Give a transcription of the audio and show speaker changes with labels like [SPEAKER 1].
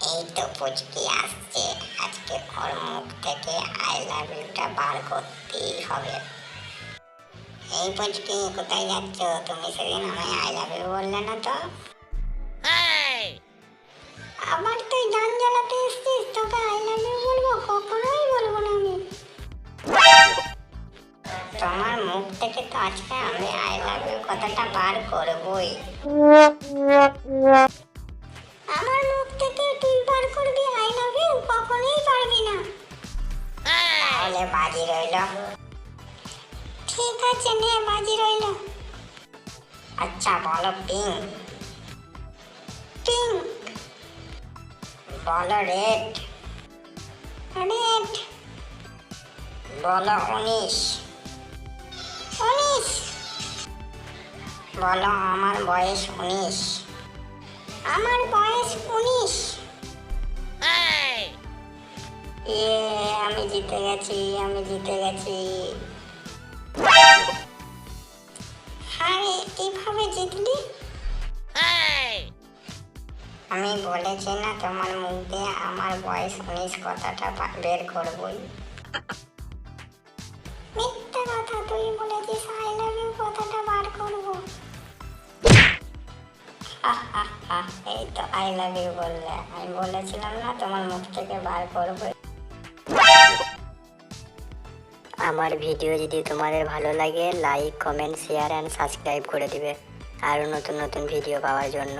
[SPEAKER 1] এই তো পুচকি আসছে, আজকে ওর মুখ থেকে আই লাভ ইউটা বার করতেই হবে। এই পুচকি, কোথায় যাচ্ছ? তুমি সেদিন আমায় আই লাভ ইউ বললে না তো? আবার তুই গান জ্বালাতে এসছিস? তোকে আই লাভ ইউ বলবো? কখনোই বলবো না আমি। তোমার মুখ থেকে তো আজকে আমি আই লাভ ইউ কথাটা বার করবই। আমার মুখ থেকে তুই বার করবি আই লাভ ইউ? কখনোই পারবি না। তাহলে বাজি রইল। ঠিক আছে, নে বাজি রইল। আচ্ছা বলো পিঙ্ক। পিঙ্ক। বলো রেড। রেড। বলো 19। 19। বলো আমার বয়স 19। আমার বয়স 19। আমি জিতে গেছি, আমি জিতে গেছি। আরে কিভাবে জিতলি? আমি বলেছি না তোমার মুখ দিয়ে আমার বয়স 19 কথাটা বের করবই। মিথ্যা কথা, তুই বলেছিস আই লাভ ইউ কথাটা বার করবো। এই তো আই লাভ ইউ বললে, আমি বলেছিলাম না তোমার মুখ থেকে বার করবো। আমার ভিডিও যদি তোমাদের ভালো লাগে, like, comment, share and subscribe করে দিবে আরও নতুন নতুন ভিডিও পাওয়ার জন্য।